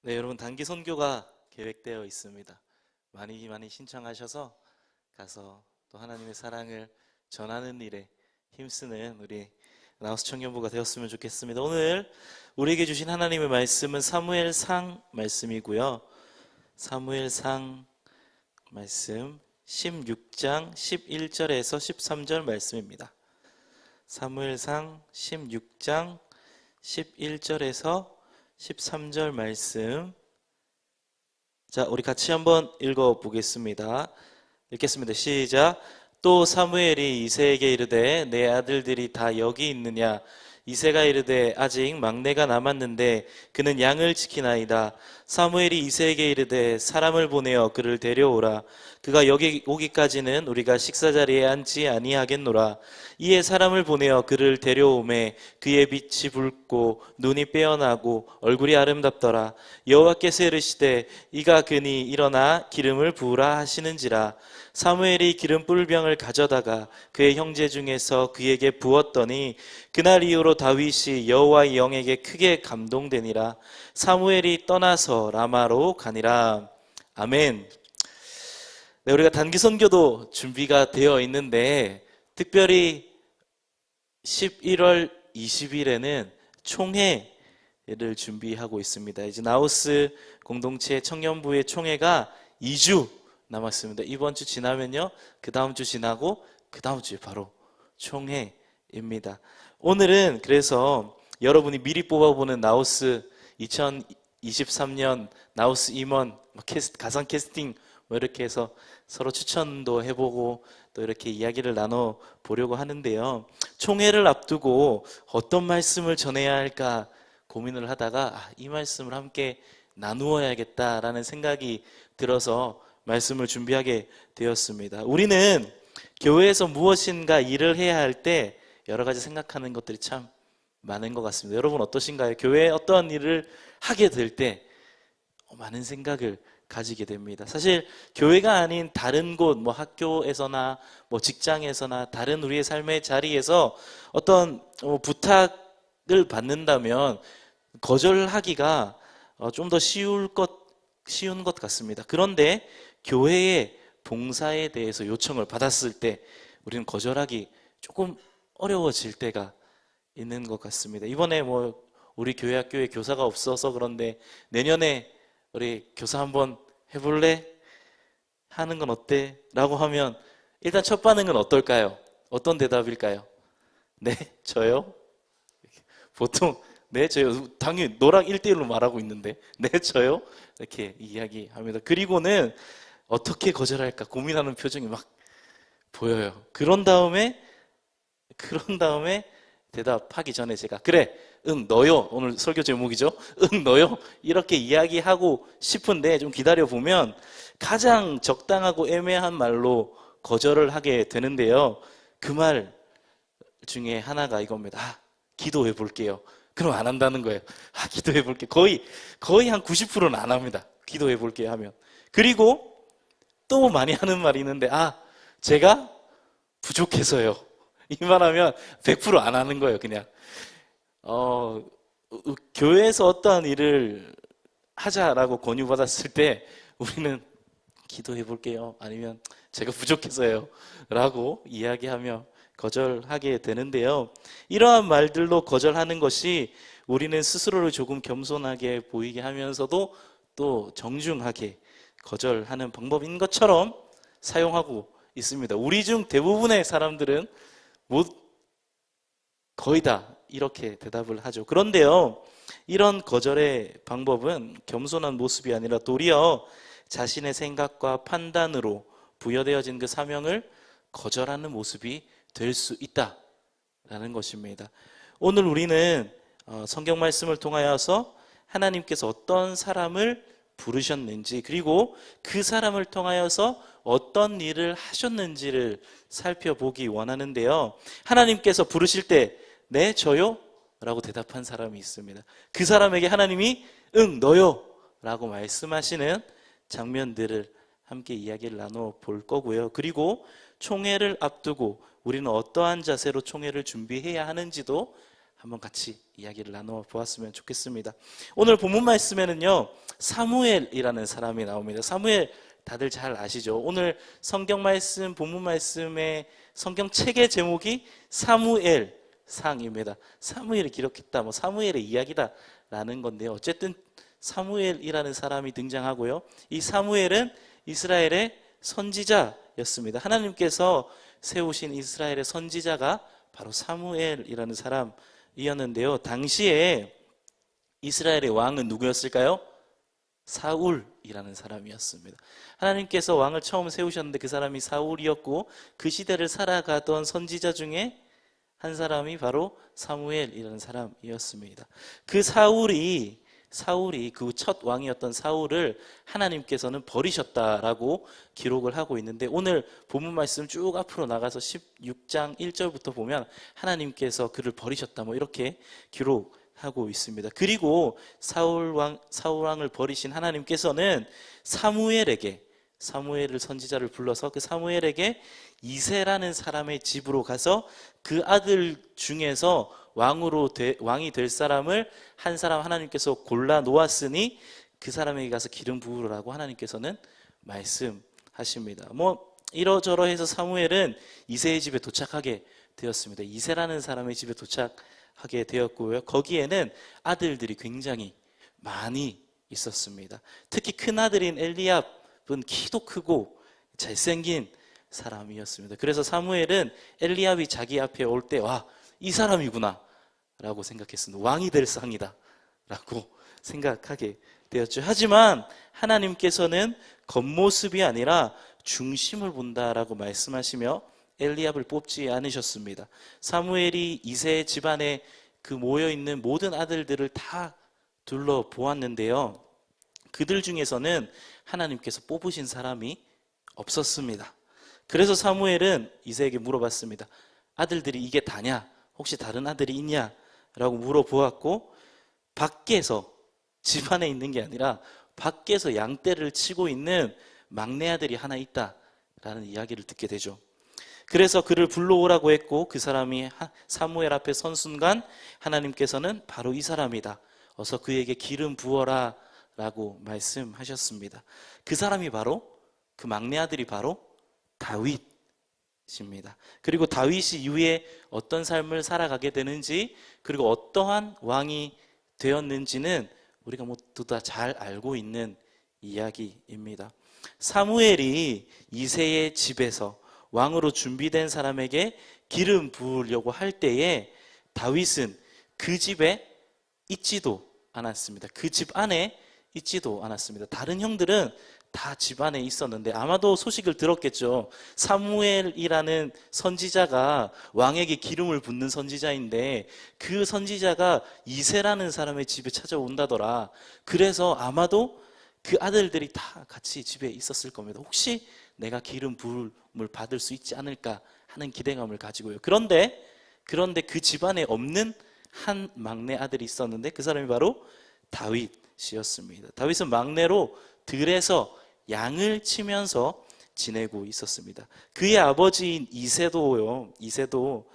네, 여러분 단기 선교가 계획되어 있습니다. 많이 신청하셔서 가서 또 하나님의 사랑을 전하는 일에 힘쓰는 우리 나우스 청년부가 되었으면 좋겠습니다. 오늘 우리에게 주신 하나님의 말씀은 사무엘상 말씀이고요. 사무엘상 말씀 16장 11절에서 13절 말씀입니다. 사무엘상 16장 11절에서 13절 말씀. 자, 우리 같이 한번 읽어보겠습니다. 읽겠습니다. 시작. 또 사무엘이 이새에게 이르되 내 아들들이 다 여기 있느냐? 이새가 이르되 아직 막내가 남았는데 그는 양을 지키나이다. 사무엘이 이새에게 이르되 사람을 보내어 그를 데려오라. 그가 여기 오기까지는 우리가 식사자리에 앉지 아니하겠노라. 이에 사람을 보내어 그를 데려오매 그의 빛이 붉고 눈이 빼어나고 얼굴이 아름답더라. 여호와께서 이르시되 이가 그니 일어나 기름을 부으라 하시는지라. 사무엘이 기름 뿔병을 가져다가 그의 형제 중에서 그에게 부었더니 그날 이후로 다윗이 여호와의 영에게 크게 감동되니라. 사무엘이 떠나서 라마로 가니라. 아멘. 네, 우리가 단기 선교도 준비가 되어 있는데 특별히 11월 20일에는 총회를 준비하고 있습니다. 이제 나우스 공동체 청년부의 총회가 2주 남았습니다. 이번 주 지나면요, 그 다음 주 지나고 그 다음 주에 바로 총회입니다. 오늘은 그래서 여러분이 미리 뽑아보는 나우스 2023년 나우스 임원 가상 캐스팅 이렇게 해서 서로 추천도 해보고 또 이렇게 이야기를 나눠보려고 하는데요. 총회를 앞두고 어떤 말씀을 전해야 할까 고민을 하다가 이 말씀을 함께 나누어야겠다라는 생각이 들어서 말씀을 준비하게 되었습니다. 우리는 교회에서 무엇인가 일을 해야 할 때 여러 가지 생각하는 것들이 참 많은 것 같습니다. 여러분 어떠신가요? 교회에 어떤 일을 하게 될 때 많은 생각을 가지게 됩니다. 사실 교회가 아닌 다른 곳, 학교에서나 직장에서나 다른 우리의 삶의 자리에서 어떤 부탁을 받는다면 거절하기가 좀 더 쉬운 것 같습니다. 그런데 교회의 봉사에 대해서 요청을 받았을 때 우리는 거절하기 조금 어려워질 때가 있는 것 같습니다. 이번에 우리 교회 학교에 교사가 없어서 그런데 내년에 우리 교사 한번 해볼래? 하는 건 어때? 라고 하면 일단 첫 반응은 어떨까요? 어떤 대답일까요? 네, 저요? 보통 네, 저요. 당연히 너랑 1대1로 말하고 있는데 네, 저요? 이렇게 이야기합니다. 그리고는 어떻게 거절할까 고민하는 표정이 막 보여요. 그런 다음에 대답하기 전에 제가 그래, 응, 너요. 오늘 설교 제목이죠. 응, 너요. 이렇게 이야기하고 싶은데 좀 기다려보면 가장 적당하고 애매한 말로 거절을 하게 되는데요. 그 말 중에 하나가 이겁니다. 기도해 볼게요. 그럼 안 한다는 거예요. 기도해 볼게요. 거의 한 90%는 안 합니다. 기도해 볼게요 하면. 그리고 또 많이 하는 말이 있는데 제가 부족해서요. 이 말하면 100% 안 하는 거예요. 그냥 교회에서 어떠한 일을 하자라고 권유받았을 때 우리는 기도해 볼게요. 아니면 제가 부족해서요. 라고 이야기하며 거절하게 되는데요. 이러한 말들로 거절하는 것이 우리는 스스로를 조금 겸손하게 보이게 하면서도 또 정중하게 거절하는 방법인 것처럼 사용하고 있습니다. 우리 중 대부분의 사람들은 거의 다 이렇게 대답을 하죠. 그런데요, 이런 거절의 방법은 겸손한 모습이 아니라 도리어 자신의 생각과 판단으로 부여되어진 그 사명을 거절하는 모습이 될 수 있다라는 것입니다. 오늘 우리는 성경 말씀을 통하여서 하나님께서 어떤 사람을 부르셨는지 그리고 그 사람을 통하여서 어떤 일을 하셨는지를 살펴보기 원하는데요. 하나님께서 부르실 때 네, 저요? 라고 대답한 사람이 있습니다. 그 사람에게 하나님이 응, 너요? 라고 말씀하시는 장면들을 함께 이야기를 나눠볼 거고요. 그리고 총회를 앞두고 우리는 어떠한 자세로 총회를 준비해야 하는지도 한번 같이 이야기를 나누어 보았으면 좋겠습니다. 오늘 본문 말씀에는요, 사무엘이라는 사람이 나옵니다. 사무엘 다들 잘 아시죠? 오늘 성경 말씀, 본문 말씀의 성경 책의 제목이 사무엘 상입니다. 사무엘이 기록했다, 뭐 사무엘의 이야기다 라는 건데요. 어쨌든 사무엘이라는 사람이 등장하고요. 이 사무엘은 이스라엘의 선지자였습니다. 하나님께서 세우신 이스라엘의 선지자가 바로 사무엘이라는 사람이었는데요. 당시에 이스라엘의 왕은 누구였을까요? 사울이라는 사람이었습니다. 하나님께서 왕을 처음 세우셨는데 그 사람이 사울이었고, 그 시대를 살아가던 선지자 중에 한 사람이 바로 사무엘이라는 사람이었습니다. 그 사울이 그 첫 왕이었던 사울을 하나님께서는 버리셨다라고 기록을 하고 있는데, 오늘 본문 말씀 쭉 앞으로 나가서 16장 1절부터 보면 하나님께서 그를 버리셨다, 뭐 이렇게 기록하고 있습니다. 그리고 사울 왕을 버리신 하나님께서는 사무엘을 선지자를 불러서 그 사무엘에게 이새라는 사람의 집으로 가서 그 아들 중에서 왕이 될 사람을 한 사람 하나님께서 골라 놓았으니 그 사람에게 가서 기름 부으라고 하나님께서는 말씀하십니다. 뭐 이러저러해서 사무엘은 이새의 집에 도착하게 되었습니다. 이새라는 사람의 집에 도착하게 되었고요. 거기에는 아들들이 굉장히 많이 있었습니다. 특히 큰 아들인 엘리압은 키도 크고 잘생긴 사람이었습니다. 그래서 사무엘은 엘리압이 자기 앞에 올 때, 와, 이 사람이구나 라고 생각했습니다. 왕이 될 상이다 라고 생각하게 되었죠. 하지만 하나님께서는 겉모습이 아니라 중심을 본다라고 말씀하시며 엘리압을 뽑지 않으셨습니다. 사무엘이 이새 집안에 그 모여있는 모든 아들들을 다 둘러보았는데요, 그들 중에서는 하나님께서 뽑으신 사람이 없었습니다. 그래서 사무엘은 이새에게 물어봤습니다. 아들들이 이게 다냐? 혹시 다른 아들이 있냐? 라고 물어보았고, 밖에서, 집안에 있는 게 아니라 밖에서 양떼를 치고 있는 막내 아들이 하나 있다라는 이야기를 듣게 되죠. 그래서 그를 불러오라고 했고, 그 사람이 사무엘 앞에 선 순간 하나님께서는 바로 이 사람이다, 어서 그에게 기름 부어라 라고 말씀하셨습니다. 그 사람이 바로, 그 막내 아들이 바로 다윗입니다. 그리고 다윗이 이후에 어떤 삶을 살아가게 되는지, 그리고 어떠한 왕이 되었는지는 우리가 모두 다 잘 알고 있는 이야기입니다. 사무엘이 이새의 집에서 왕으로 준비된 사람에게 기름 부으려고 할 때에 다윗은 그 집에 있지도 않았습니다. 그 집 안에 있지도 않았습니다. 다른 형들은 다 집 안에 있었는데 아마도 소식을 들었겠죠. 사무엘이라는 선지자가 왕에게 기름을 붓는 선지자인데 그 선지자가 이새라는 사람의 집에 찾아온다더라. 그래서 아마도 그 아들들이 다 같이 집에 있었을 겁니다. 혹시 내가 기름 부음을 받을 수 있지 않을까 하는 기대감을 가지고요. 그런데 그 집안에 없는 한 막내 아들이 있었는데 그 사람이 바로 다윗이었습니다. 다윗은 막내로 들에서 양을 치면서 지내고 있었습니다. 그의 아버지인 이새도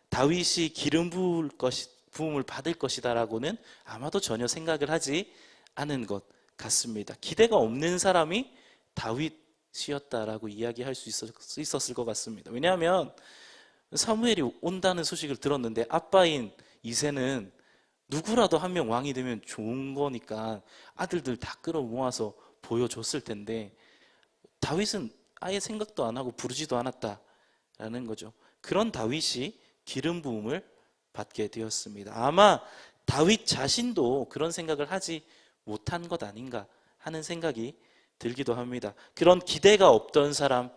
다윗이 기름 부음을 받을 것이다라고는 아마도 전혀 생각을 하지 않은 것 같습니다. 기대가 없는 사람이 다윗이었다라고 이야기할 수 있었을 것 같습니다. 왜냐하면 사무엘이 온다는 소식을 들었는데 아빠인 이새는 누구라도 한 명 왕이 되면 좋은 거니까 아들들 다 끌어모아서 보여줬을 텐데 다윗은 아예 생각도 안 하고 부르지도 않았다라는 거죠. 그런 다윗이 기름 부음을 받게 되었습니다. 아마 다윗 자신도 그런 생각을 하지 못한 것 아닌가 하는 생각이 들기도 합니다. 그런 기대가 없던 사람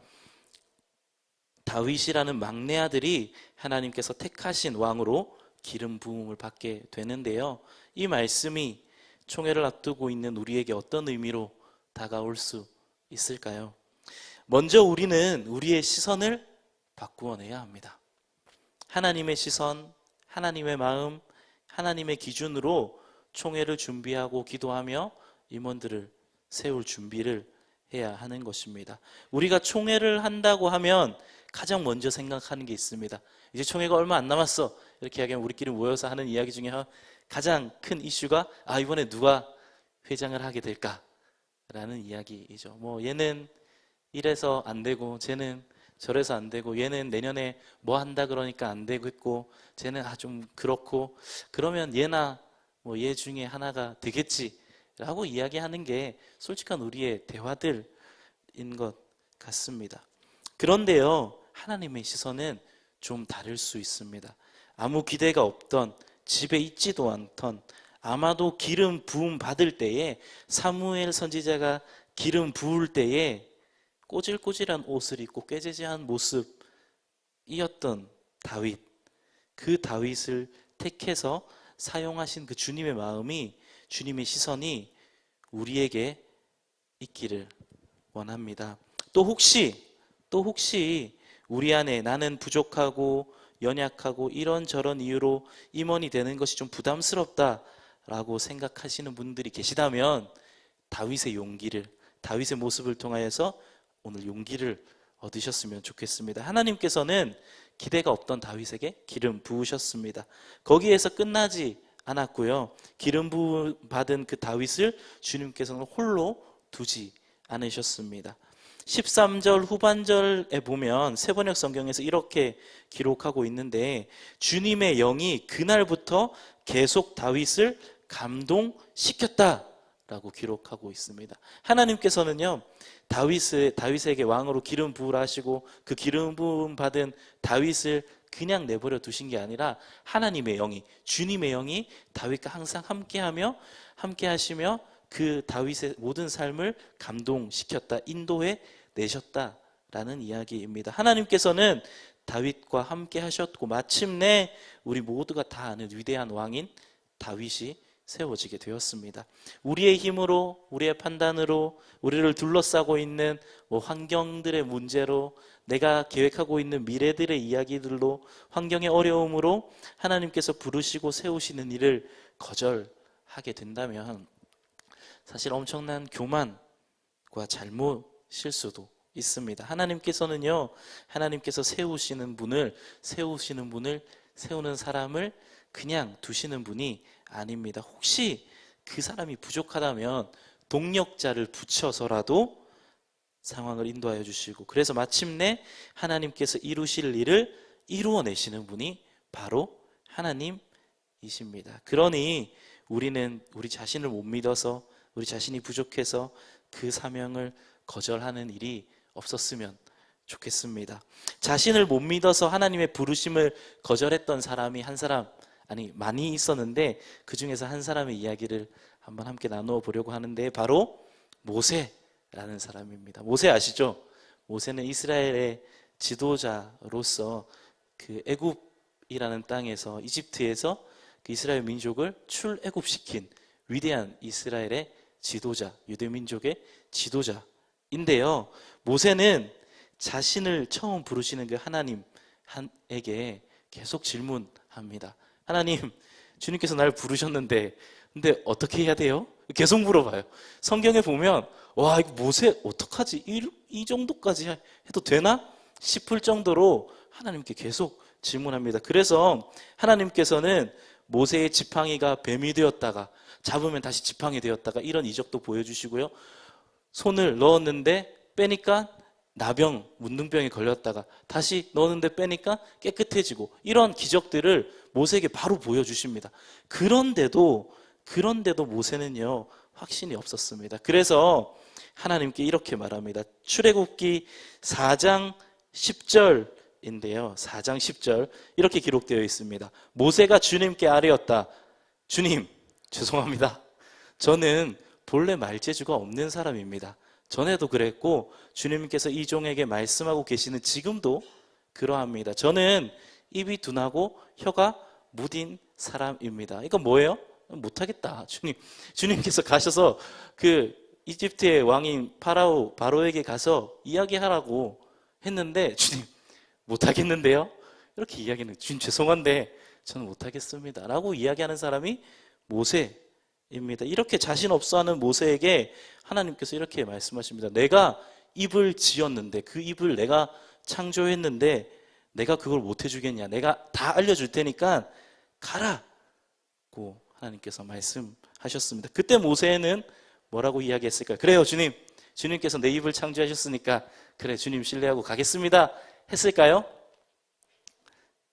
다윗이라는 막내 아들이 하나님께서 택하신 왕으로 기름 부음을 받게 되는데요. 이 말씀이 총회를 앞두고 있는 우리에게 어떤 의미로 다가올 수 있을까요? 먼저 우리는 우리의 시선을 바꾸어내야 합니다. 하나님의 시선, 하나님의 마음, 하나님의 기준으로 총회를 준비하고 기도하며 임원들을 세울 준비를 해야 하는 것입니다. 우리가 총회를 한다고 하면 가장 먼저 생각하는 게 있습니다. 이제 총회가 얼마 안 남았어. 이렇게 이야기하면 우리끼리 모여서 하는 이야기 중에 가장 큰 이슈가 이번에 누가 회장을 하게 될까라는 이야기이죠. 뭐 얘는 이래서 안 되고 쟤는 저래서 안 되고 얘는 내년에 뭐 한다 그러니까 안 되겠고 쟤는 좀 그렇고 그러면 얘나 뭐 얘 중에 하나가 되겠지라고 이야기하는 게 솔직한 우리의 대화들인 것 같습니다. 그런데요, 하나님의 시선은 좀 다를 수 있습니다. 아무 기대가 없던, 집에 있지도 않던, 아마도 기름 부음 받을 때에, 사무엘 선지자가 기름 부을 때에 꼬질꼬질한 옷을 입고 꾀죄죄한 모습이었던 다윗, 그 다윗을 택해서 사용하신 그 주님의 마음이, 주님의 시선이 우리에게 있기를 원합니다. 또 혹시 우리 안에 나는 부족하고 연약하고 이런저런 이유로 임원이 되는 것이 좀 부담스럽다라고 생각하시는 분들이 계시다면 다윗의 용기를, 다윗의 모습을 통하여서 오늘 용기를 얻으셨으면 좋겠습니다. 하나님께서는 기대가 없던 다윗에게 기름 부으셨습니다. 거기에서 끝나지 않았고요. 기름 부음 받은 그 다윗을 주님께서는 홀로 두지 않으셨습니다. 13절 후반절에 보면 세번역 성경에서 이렇게 기록하고 있는데, 주님의 영이 그날부터 계속 다윗을 감동시켰다라고 기록하고 있습니다. 하나님께서는요, 다윗에게 왕으로 기름 부으라 하시고 그 기름 부음 받은 다윗을 그냥 내버려 두신 게 아니라 하나님의 영이, 주님의 영이 다윗과 항상 함께 하시며 그 다윗의 모든 삶을 감동시켰다, 인도해 내셨다라는 이야기입니다. 하나님께서는 다윗과 함께 하셨고 마침내 우리 모두가 다 아는 위대한 왕인 다윗이 세워지게 되었습니다. 우리의 힘으로, 우리의 판단으로, 우리를 둘러싸고 있는 환경들의 문제로, 내가 계획하고 있는 미래들의 이야기들로, 환경의 어려움으로 하나님께서 부르시고 세우시는 일을 거절하게 된다면 사실 엄청난 교만과 잘못일 수도 있습니다. 하나님께서는요, 하나님께서 세우시는 분을, 세우는 사람을 그냥 두시는 분이 아닙니다. 혹시 그 사람이 부족하다면 동력자를 붙여서라도 상황을 인도하여 주시고, 그래서 마침내 하나님께서 이루실 일을 이루어내시는 분이 바로 하나님이십니다. 그러니 우리는 우리 자신을 못 믿어서, 우리 자신이 부족해서 그 사명을 거절하는 일이 없었으면 좋겠습니다. 자신을 못 믿어서 하나님의 부르심을 거절했던 사람이 많이 있었는데, 그 중에서 한 사람의 이야기를 한번 함께 나누어 보려고 하는데, 바로 모세라는 사람입니다. 모세 아시죠? 모세는 이스라엘의 지도자로서 그 애굽이라는 땅에서, 이집트에서 그 이스라엘 민족을 출애굽시킨 위대한 이스라엘의 지도자, 유대 민족의 지도자인데요, 모세는 자신을 처음 부르시는 그 하나님에게 계속 질문합니다. 하나님, 주님께서 날 부르셨는데 근데 어떻게 해야 돼요? 계속 물어봐요. 성경에 보면 와, 이거 모세 어떡하지? 이 정도까지 해도 되나? 싶을 정도로 하나님께 계속 질문합니다. 그래서 하나님께서는 모세의 지팡이가 뱀이 되었다가 잡으면 다시 지팡이 되었다가 이런 이적도 보여주시고요, 손을 넣었는데 빼니까 나병, 문둥병에 걸렸다가 다시 넣었는데 빼니까 깨끗해지고, 이런 기적들을 모세에게 바로 보여주십니다. 그런데도 모세는요, 확신이 없었습니다. 그래서 하나님께 이렇게 말합니다. 출애굽기 4장 10절인데요 4장 10절 이렇게 기록되어 있습니다. 모세가 주님께 아뢰었다. 주님, 죄송합니다. 저는 본래 말재주가 없는 사람입니다. 전에도 그랬고 주님께서 이 종에게 말씀하고 계시는 지금도 그러합니다. 저는 입이 둔하고 혀가 무딘 사람입니다. 이건 뭐예요? 못하겠다. 주님께서 가셔서 그 이집트의 왕인 바로에게 가서 이야기하라고 했는데, 주님 못하겠는데요? 이렇게 이야기는, 주님 죄송한데 저는 못하겠습니다 라고 이야기하는 사람이 모세입니다. 이렇게 자신 없어하는 모세에게 하나님께서 이렇게 말씀하십니다. 내가 입을 지었는데, 그 입을 내가 창조했는데 내가 그걸 못 해주겠냐? 내가 다 알려줄 테니까 가라고 하나님께서 말씀하셨습니다. 그때 모세는 뭐라고 이야기했을까요? 그래요, 주님. 주님께서 내 입을 창조하셨으니까 그래, 주님 신뢰하고 가겠습니다 했을까요?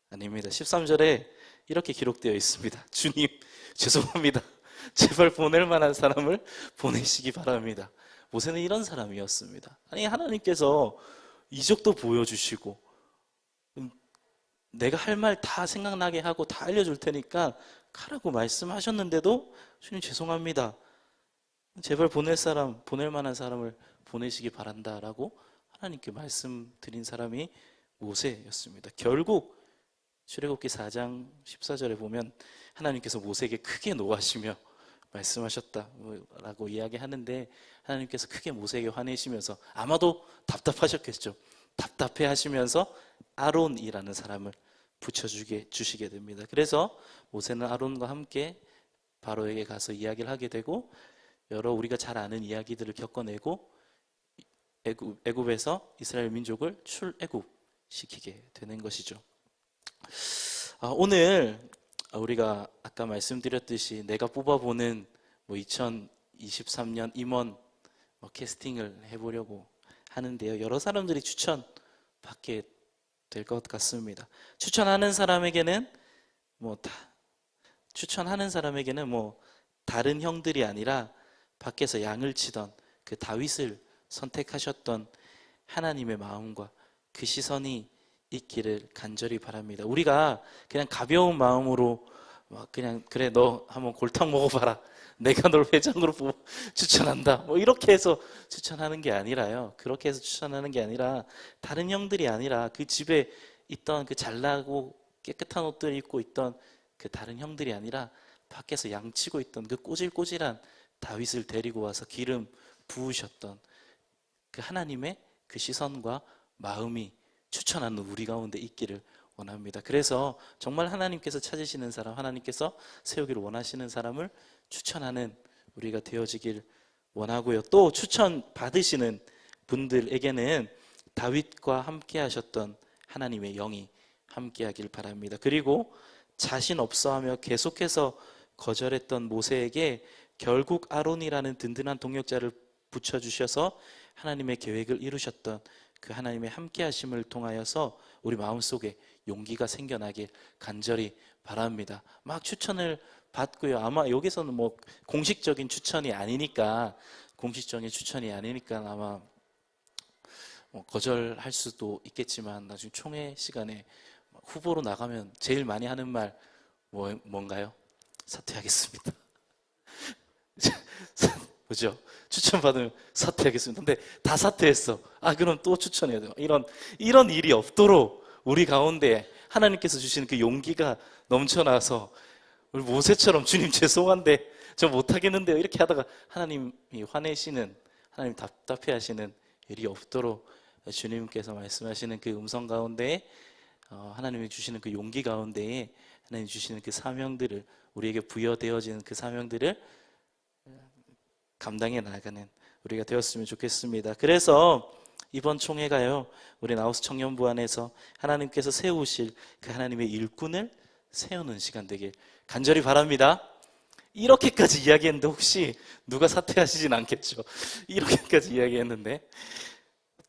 아닙니다. 13절에 이렇게 기록되어 있습니다. 주님, 죄송합니다. 제발 보낼 만한 사람을 보내시기 바랍니다. 모세는 이런 사람이었습니다. 아니, 하나님께서 이적도 보여주시고 내가 할 말 다 생각나게 하고 다 알려줄 테니까 가라고 말씀하셨는데도 주님 죄송합니다. 제발 보낼 만한 사람을 보내시기 바란다라고 하나님께 말씀드린 사람이 모세였습니다. 결국 출애굽기 4장 14절에 보면 하나님께서 모세에게 크게 노하시며 말씀하셨다라고 이야기하는데, 하나님께서 크게 모세에게 화내시면서 아마도 답답하셨겠죠. 답답해 하시면서 아론이라는 사람을 붙여주시게 됩니다. 그래서 모세는 아론과 함께 바로에게 가서 이야기를 하게 되고 여러 우리가 잘 아는 이야기들을 겪어내고 애굽에서 이스라엘 민족을 출애굽시키게 되는 것이죠. 오늘 우리가 아까 말씀드렸듯이 내가 뽑아보는 2023년 임원 캐스팅을 해보려고 하는데요. 여러 사람들이 추천받게 될 것 같습니다. 추천하는 사람에게는 다른 형들이 아니라 밖에서 양을 치던 그 다윗을 선택하셨던 하나님의 마음과 그 시선이 있기를 간절히 바랍니다. 우리가 그냥 가벼운 마음으로 그냥 그래 너 한번 골탕 먹어봐라, 내가 널 회장으로 추천한다, 이렇게 해서 추천하는 게 아니라요. 그렇게 해서 추천하는 게 아니라 다른 형들이 아니라 그 집에 있던 그 잘나고 깨끗한 옷들 입고 있던 그 다른 형들이 아니라 밖에서 양치고 있던 그 꼬질꼬질한 다윗을 데리고 와서 기름 부으셨던 그 하나님의 그 시선과 마음이 추천하는 우리 가운데 있기를 원합니다. 그래서 정말 하나님께서 찾으시는 사람, 하나님께서 세우기를 원하시는 사람을 추천하는 우리가 되어지길 원하고요. 또 추천 받으시는 분들에게는 다윗과 함께 하셨던 하나님의 영이 함께 하길 바랍니다. 그리고 자신 없어하며 계속해서 거절했던 모세에게 결국 아론이라는 든든한 동역자를 붙여주셔서 하나님의 계획을 이루셨던 그 하나님의 함께 하심을 통하여서 우리 마음속에 용기가 생겨나길 간절히 바랍니다. 막 추천을 받고요. 아마 여기서는 공식적인 추천이 아니니까 아마 거절할 수도 있겠지만 나중에 총회 시간에 후보로 나가면 제일 많이 하는 말 뭔가요? 사퇴하겠습니다. 그죠? 추천받으면 사퇴하겠습니다. 근데 다 사퇴했어. 그럼 또 추천해야 돼요. 이런 일이 없도록 우리 가운데 하나님께서 주시는 그 용기가 넘쳐나서 우리 모세처럼 주님 죄송한데 저 못하겠는데요, 이렇게 하다가 하나님이 화내시는, 하나님 답답해하시는 일이 없도록 주님께서 말씀하시는 그 음성 가운데, 하나님이 주시는 그 용기 가운데에 하나님 주시는 그 사명들을, 우리에게 부여되어지는 그 사명들을 감당해 나가는 우리가 되었으면 좋겠습니다. 그래서 이번 총회가요, 우리 나우스 청년부 안에서 하나님께서 세우실 그 하나님의 일꾼을 세우는 시간 되길 간절히 바랍니다. 이렇게까지 이야기했는데 혹시 누가 사퇴하시진 않겠죠? 이렇게까지 이야기했는데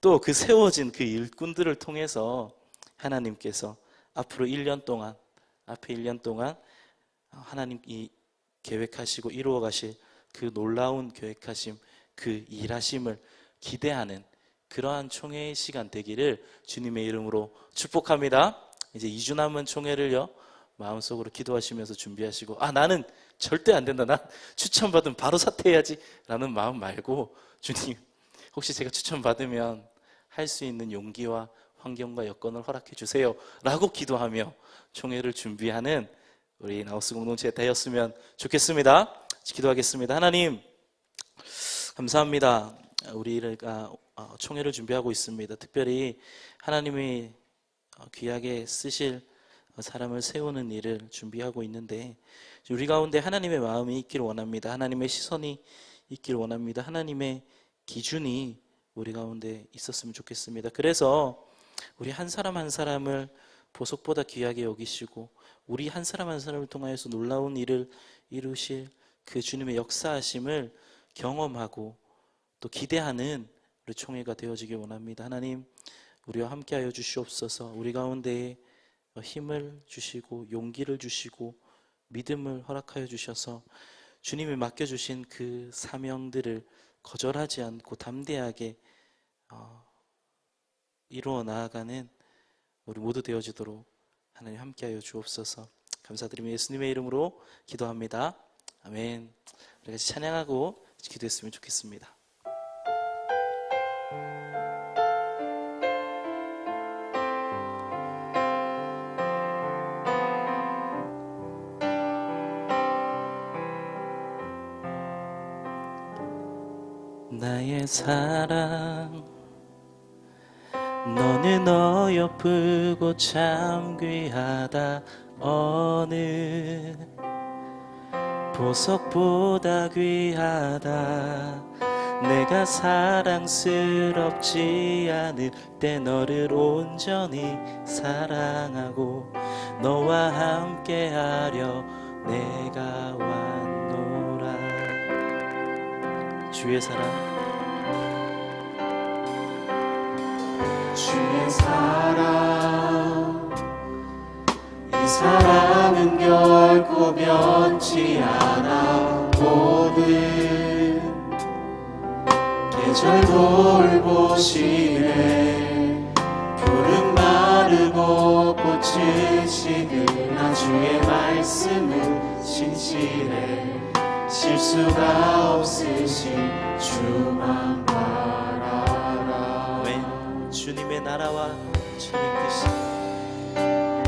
또 그 세워진 그 일꾼들을 통해서 하나님께서 앞으로 1년 동안 하나님이 계획하시고 이루어 가실 그 놀라운 계획하심, 그 일하심을 기대하는 그러한 총회의 시간 되기를 주님의 이름으로 축복합니다. 이제 2주 남은 총회를요, 마음속으로 기도하시면서 준비하시고, 나는 절대 안 된다, 난 추천받으면 바로 사퇴해야지 라는 마음 말고, 주님 혹시 제가 추천받으면 할 수 있는 용기와 환경과 여건을 허락해 주세요 라고 기도하며 총회를 준비하는 우리 나우스 공동체 되었으면 좋겠습니다. 기도하겠습니다. 하나님 감사합니다. 우리가 총회를 준비하고 있습니다. 특별히 하나님이 귀하게 쓰실 사람을 세우는 일을 준비하고 있는데 우리 가운데 하나님의 마음이 있기를 원합니다. 하나님의 시선이 있기를 원합니다. 하나님의 기준이 우리 가운데 있었으면 좋겠습니다. 그래서 우리 한 사람 한 사람을 보석보다 귀하게 여기시고 우리 한 사람 한 사람을 통하여서 놀라운 일을 이루실 그 주님의 역사하심을 경험하고 또 기대하는 우리 총회가 되어지길 원합니다. 하나님, 우리와 함께하여 주시옵소서. 우리 가운데에 힘을 주시고 용기를 주시고 믿음을 허락하여 주셔서 주님이 맡겨주신 그 사명들을 거절하지 않고 담대하게 이루어 나아가는 우리 모두 되어지도록 하나님 함께하여 주옵소서. 감사드리며 예수님의 이름으로 기도합니다. 아멘. 우리 같이 찬양하고 기도했으면 좋겠습니다. 나의 사랑, 너는 어여쁘고 참 귀하다. 어느 보석보다 귀하다. 내가 사랑스럽지 않을 때 너를 온전히 사랑하고 너와 함께하려 내가 왔노라. 주의 사랑, 주의 사랑, 이 사랑은 결코 변치 않아. 모든 계절 돌보시네. 푸른 마르고 꽃은 시드나 주의 말씀은 신실해. 실수가 없으신 주만 바라라. 주님의 나라와 주님 뜻이,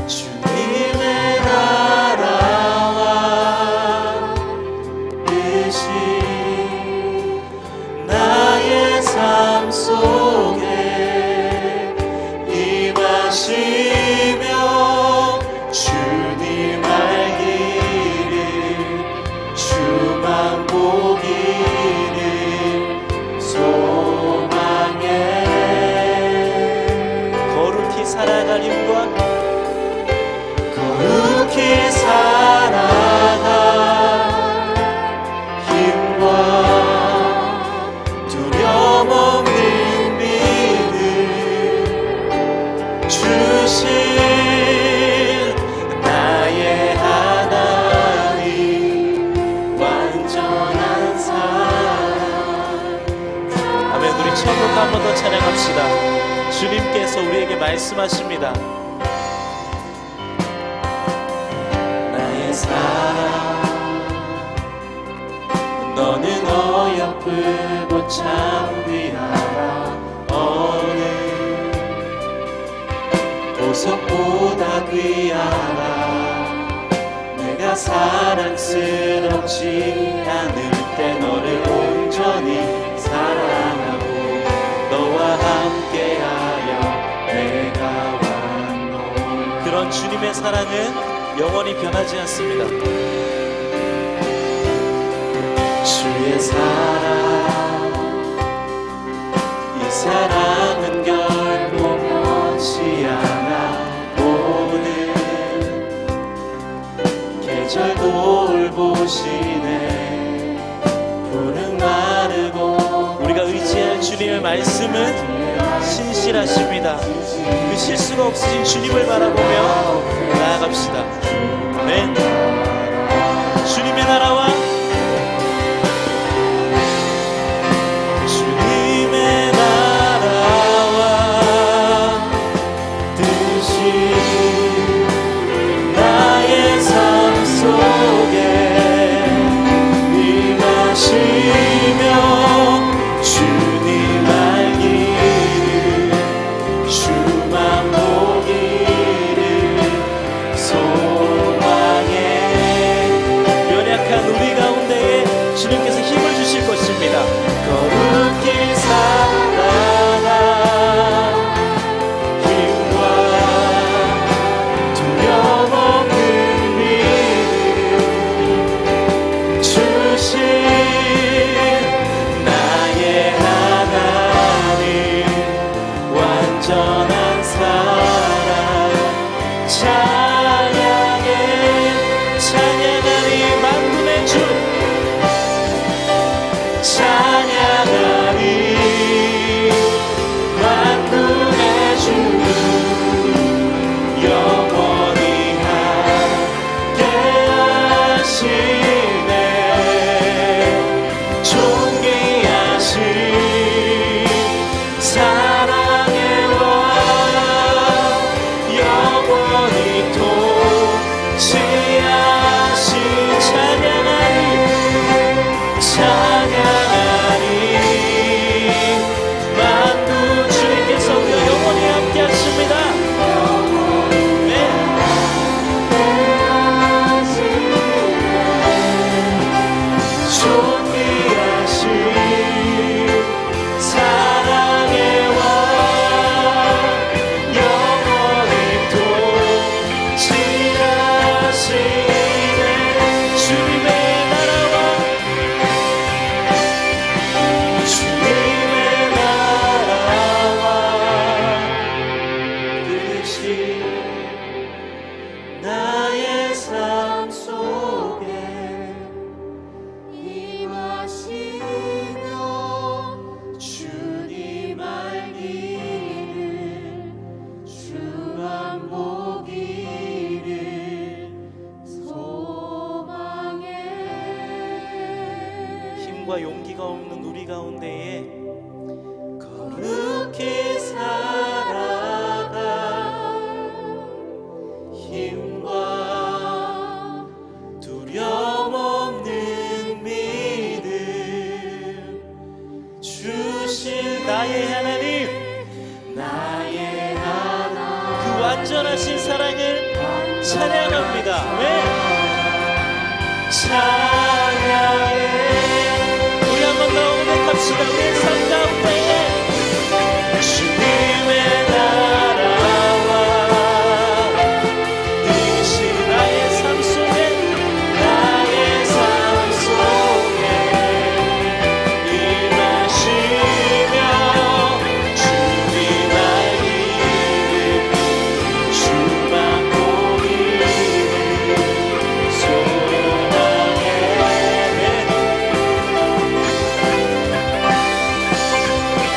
주님의 나라와 뜻이 나의 삶 속에 임하시며 주님 알기를 주만 보기를 소망해. 거룩히 살아갈 힘과 거룩히 살아갈 힘과 두려움 없는 믿음 주신 나의 하나님 완전한 사랑. 아멘. 우리 처음부터 한 번 더 찬양합시다. 주님께서 우리에게 말씀하십니다. 나의 사랑, 너는 어여쁘고 참 귀하다. 어느 보석보다 귀하다. 내가 사랑스럽지 않을 때 너를 온전히 사랑하고 너와 함께하여 내가 왔노라. 그런 주님의 사랑은 영원히 변하지 않습니다. 주의 사랑, 이 사랑은 결코 변치 않아. 모든 계절 돌보시네. 푸른 마르고 우리가 의지할 주님의 말씀은 신실하십니다. 그 실수가 없으신 주님을 바라보며 나아갑시다. 아멘. 주님의 나라와 주님의 나라와 뜻이 나의 삶 속에 임하시며 주님 알기를 주만 보기를 소망해. 연약한 우리 힘과 용기가 없는 우리 가운데에 거룩히 살아가 힘과 두려움 없는 믿음 주실 나의 하나님, 나의 하나님 그 완전하신 사랑을 찬양합니다. 왜? 찬양해 우리 한 번 더 고백합시다. 우리의 삶 가운데에 주님의 나라와 이것이 나의 삶 속에 나의 삶 속에 임하시며 주님 알기를 주만 보이는 소망에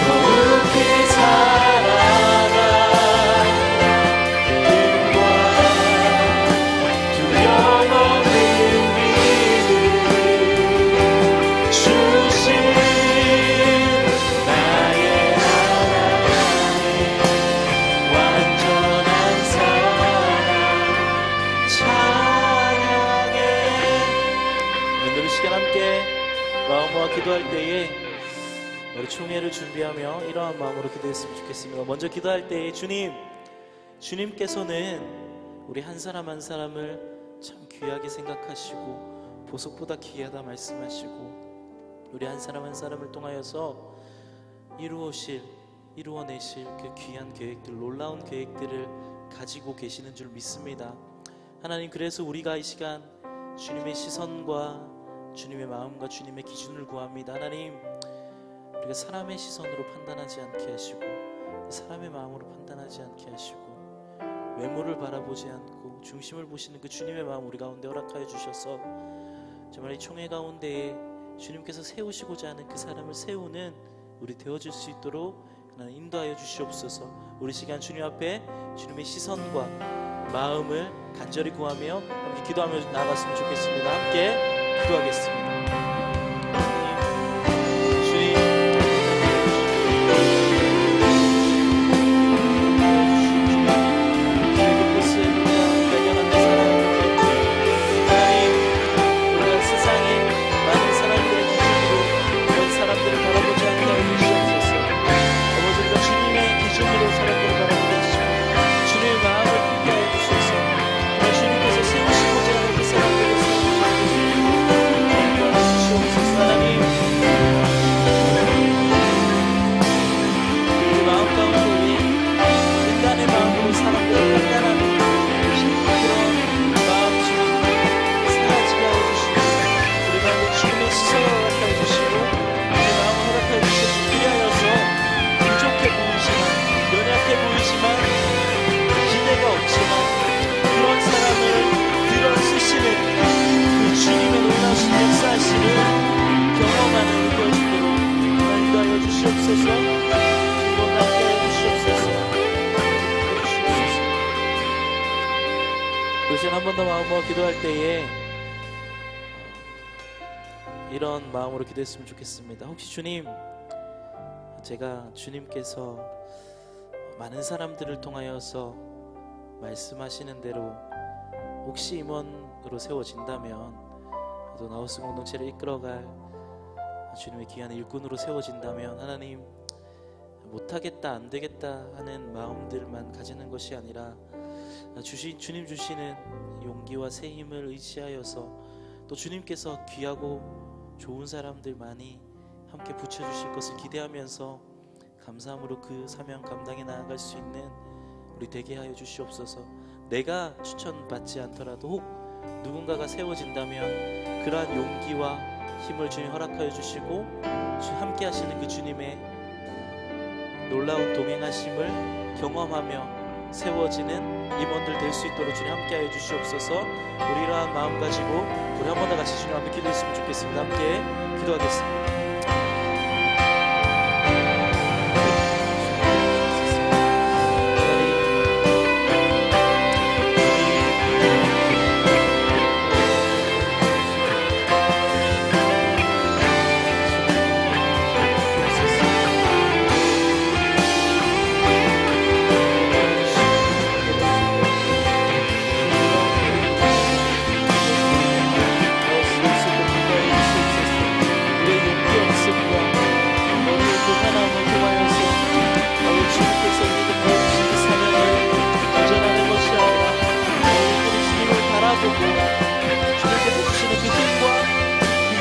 거룩히 살아가 힘과 두려움 없는 믿음 주신 나의 하나님 완전한 사랑 찬양해. 오늘 이 시간 함께 마음과 기도할 때에 우리 총회를 준비하며 이러한 마음으로 기도했으면 좋겠습니다. 먼저 기도할 때에 주님께서는 우리 한 사람 한 사람을 참 귀하게 생각하시고 보석보다 귀하다 말씀하시고 우리 한 사람 한 사람을 통하여서 이루어내실 그 귀한 계획들, 놀라운 계획들을 가지고 계시는 줄 믿습니다. 하나님, 그래서 우리가 이 시간 주님의 시선과 주님의 마음과 주님의 기준을 구합니다. 하나님, 우리가 사람의 시선으로 판단하지 않게 하시고 사람의 마음으로 판단하지 않게 하시고 외모를 바라보지 않고 중심을 보시는 그 주님의 마음 우리 가운데 허락하여 주셔서 정말 이 총회 가운데에 주님께서 세우시고자 하는 그 사람을 세우는 우리 되어줄 수 있도록 하나님 인도하여 주시옵소서. 우리 시간 주님 앞에 주님의 시선과 마음을 간절히 구하며 함께 기도하며 나아갔으면 좋겠습니다. 함께 기도하겠습니다. 한 번 더 마음으로 기도할 때에 이런 마음으로 기도했으면 좋겠습니다. 혹시 주님, 제가 주님께서 많은 사람들을 통하여서 말씀하시는 대로 혹시 임원으로 세워진다면 또 나우스 공동체를 이끌어갈 주님의 귀한 일꾼으로 세워진다면 하나님, 못하겠다, 안되겠다 하는 마음들만 가지는 것이 아니라 주님 주시는 용기와 새 힘을 의지하여서 또 주님께서 귀하고 좋은 사람들 많이 함께 붙여주실 것을 기대하면서 감사함으로 그 사명 감당해 나아갈 수 있는 우리 되게 하여 주시옵소서. 내가 추천받지 않더라도 혹 누군가가 세워진다면 그러한 용기와 힘을 주님 허락하여 주시고 함께 하시는 그 주님의 놀라운 동행하심을 경험하며 세워지는 임원들 될 수 있도록 주님 함께하여 주시옵소서. 우리 이러한 마음 가지고 우리 한 번 더 같이 주님 앞에 기도했으면 좋겠습니다. 함께 기도하겠습니다.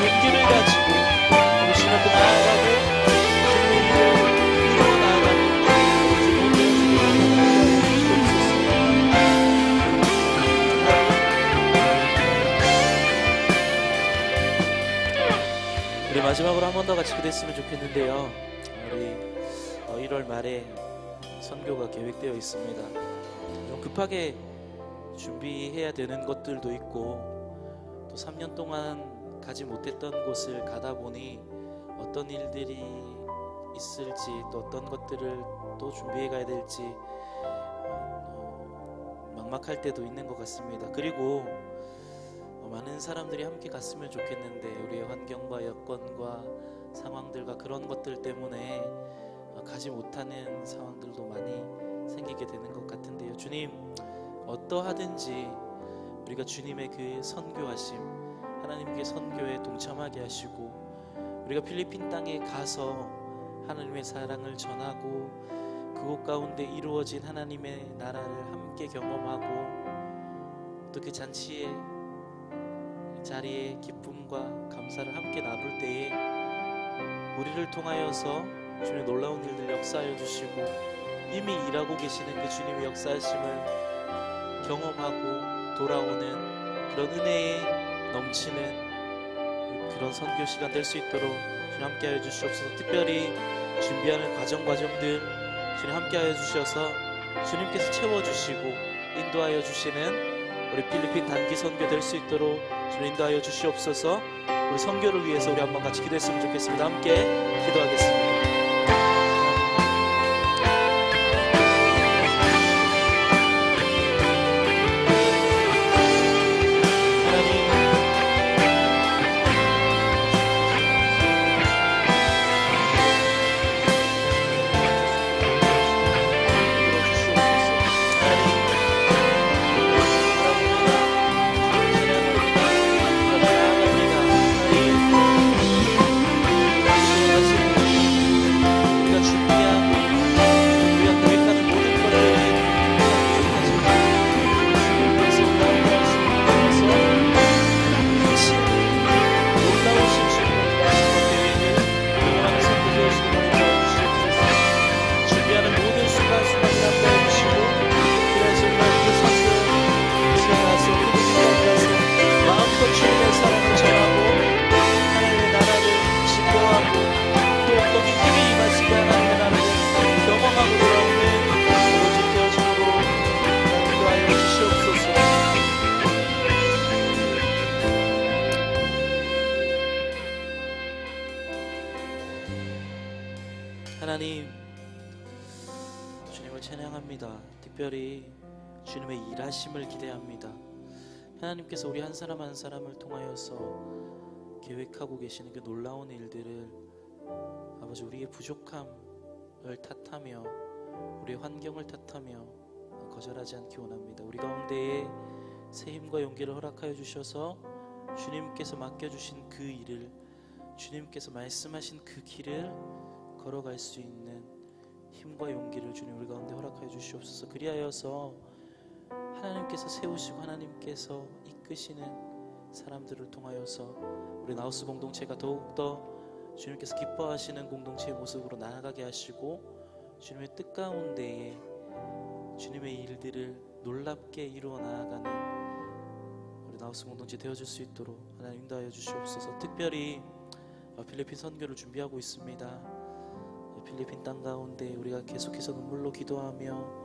용기를 가지고 우리 주님 앞에 나아가고 주님의 일을 이루어 나아가는 우리 모든 우리 마지막으로 한 번 더 같이 기도했으면 좋겠는데요. 우리 1월 말에 선교가 계획되어 있습니다. 좀 급하게 준비해야 되는 것들도 있고 또 3년 동안 가지 못했던 곳을 가다 보니 어떤 일들이 있을지 또 어떤 것들을 또 준비해 가야 될지 막막할 때도 있는 것 같습니다. 그리고 많은 사람들이 함께 갔으면 좋겠는데 우리의 환경과 여건과 상황들과 그런 것들 때문에 가지 못하는 상황들도 많이 생기게 되는 것 같은데요. 주님, 어떠하든지 우리가 주님의 그 선교하심, 하나님께 선교에 동참하게 하시고 우리가 필리핀 땅에 가서 하나님의 사랑을 전하고 그곳 가운데 이루어진 하나님의 나라를 함께 경험하고 또 그 잔치의 자리에 기쁨과 감사를 함께 나눌 때에 우리를 통하여서 주님의 놀라운 일들 역사하여 주시고 이미 일하고 계시는 그 주님의 역사하심을 경험하고 돌아오는 그런 은혜에 넘치는 그런 선교 시간 될 수 있도록 주님 함께하여 주시옵소서. 특별히 준비하는 과정들 주님 함께하여 주셔서 주님께서 채워주시고 인도하여 주시는 우리 필리핀 단기 선교 될 수 있도록 주님 인도하여 주시옵소서. 우리 선교를 위해서 우리 한번 같이 기도했으면 좋겠습니다. 함께 기도하겠습니다. 하나님, 주님을 찬양합니다. 특별히 주님의 일하심을 기대합니다. 하나님께서 우리 한 사람 한 사람을 통하여서 계획하고 계시는 그 놀라운 일들을 아버지 우리의 부족함을 탓하며 우리의 환경을 탓하며 거절하지 않기 원합니다. 우리 가운데에 새 힘과 용기를 허락하여 주셔서 주님께서 맡겨주신 그 일을 주님께서 말씀하신 그 길을 걸어갈 수 있는 힘과 용기를 주님 우리 가운데 허락하여 주시옵소서. 그리하여서 하나님께서 세우시고 하나님께서 이끄시는 사람들을 통하여서 우리 나우스 공동체가 더욱더 주님께서 기뻐하시는 공동체의 모습으로 나아가게 하시고 주님의 뜻 가운데에 주님의 일들을 놀랍게 이루어 나아가는 우리 나우스 공동체 되어줄 수 있도록 하나님 인도하여 주시옵소서. 특별히 필리핀 선교를 준비하고 있습니다. 필리핀 땅 가운데 우리가 계속해서 눈물로 기도하며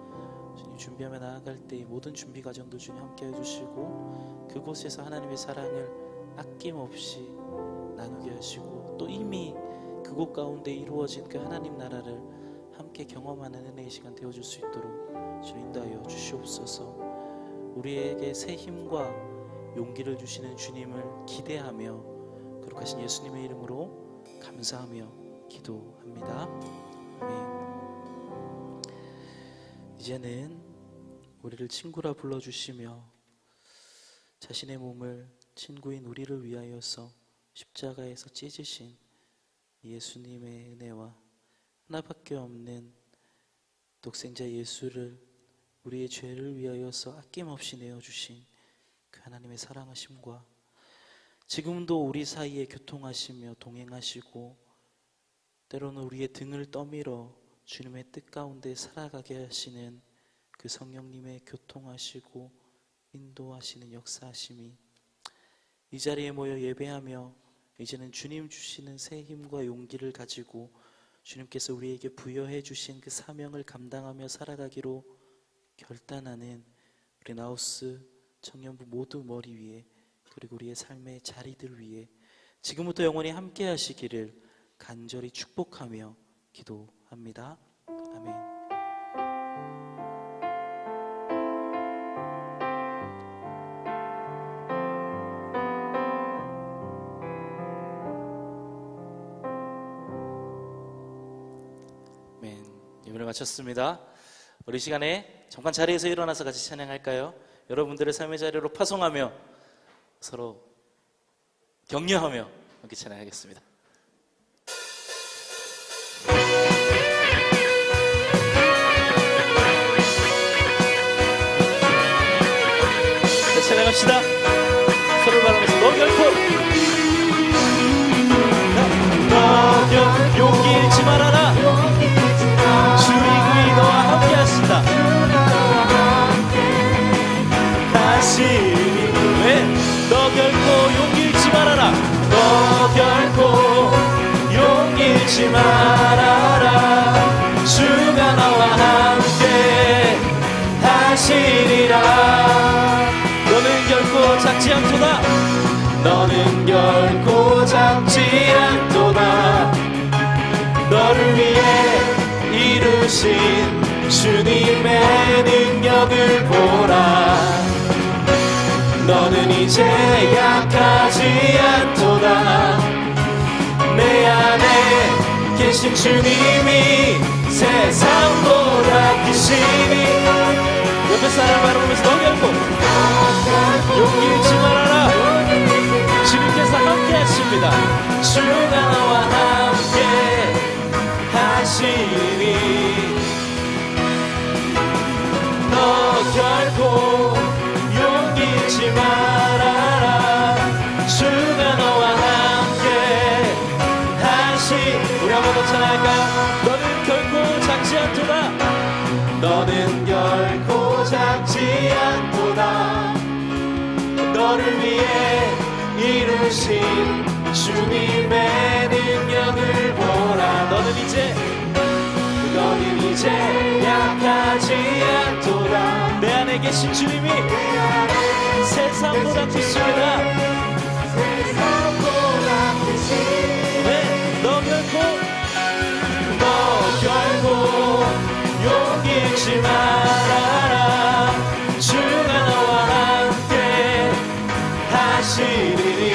주님 준비하며 나아갈 때 모든 준비 과정도 주님 함께 해주시고 그곳에서 하나님의 사랑을 아낌없이 나누게 하시고 또 이미 그곳 가운데 이루어진 그 하나님 나라를 함께 경험하는 은혜의 시간 되어줄 수 있도록 주님 인도하여 주시옵소서. 우리에게 새 힘과 용기를 주시는 주님을 기대하며 거룩하신 예수님의 이름으로 감사하며 기도합니다. 아멘. 이제는 우리를 친구라 불러주시며 자신의 몸을 친구인 우리를 위하여서 십자가에서 찢으신 예수님의 은혜와 하나밖에 없는 독생자 예수를 우리의 죄를 위하여서 아낌없이 내어주신 그 하나님의 사랑하심과 지금도 우리 사이에 교통하시며 동행하시고 때로는 우리의 등을 떠밀어 주님의 뜻 가운데 살아가게 하시는 그 성령님의 교통하시고 인도하시는 역사하심이 이 자리에 모여 예배하며 이제는 주님 주시는 새 힘과 용기를 가지고 주님께서 우리에게 부여해 주신 그 사명을 감당하며 살아가기로 결단하는 우리 나우스 청년부 모두 머리 위에 그리고 우리의 삶의 자리들 위에 지금부터 영원히 함께 하시기를 간절히 축복하며 기도합니다. 아멘. 아멘. 예배를 마쳤습니다. 우리 시간에 잠깐 자리에서 일어나서 같이 찬양할까요? 여러분들의 삶의 자리로 파송하며 서로 격려하며 함께 찬양하겠습니다. 자, 찬양합시다. 서로를 바라보면서 너 결코 용기 잃지 말아라. 주의 그이 너와 함께 하신다. 다시 너 결코 용기 잃지 말아라. 너 결코 용기 잃지 말아라. 주가 너와 함께 하시리라. 너는 결코 작지 않도다. 너는 결코 작지 않도다. 너를 위해 이루신 주님의 능력을 보라. 너는 이제 약하지 않도다. 내 안에 계신 주님이 세상보다 크시니 옆에 사람 바라보면서 너 결코 용기 잃지 말아라. 주님께서 함께 하십니다. 주가 너와 함께 하시니 너 결코 용기 잃지 말아라. 주가 너와 함께 하시. 우리 한번 더 찬양할까요? 너는 결코 작지 않도다. 너는 결코 작지 않도다. 너를 위해 이루신 주님의 능력을 보라. 너는 이제 약하지 않도다. 내 안에 계신 주님이 세상보다 크십니다. 네, 너 결코 용기 잃지 말아라. 주가 너와 함께 하시리니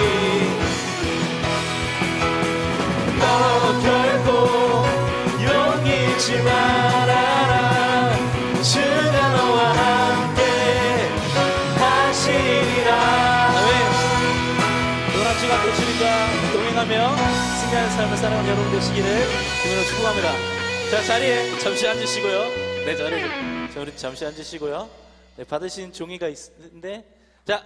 너 결코 용기 잃지 말아라. 주가 너와 함께 하시리라. 아멘. 노란주가 되시니까 동행하며 승리하는 삶을 살아가는 여러분 되시기를 주님으로 축복합니다. 자, 자리에 잠시 앉으시고요. 네, 자리에 잠시 앉으시고요. 네, 받으신 종이가 있는데 자.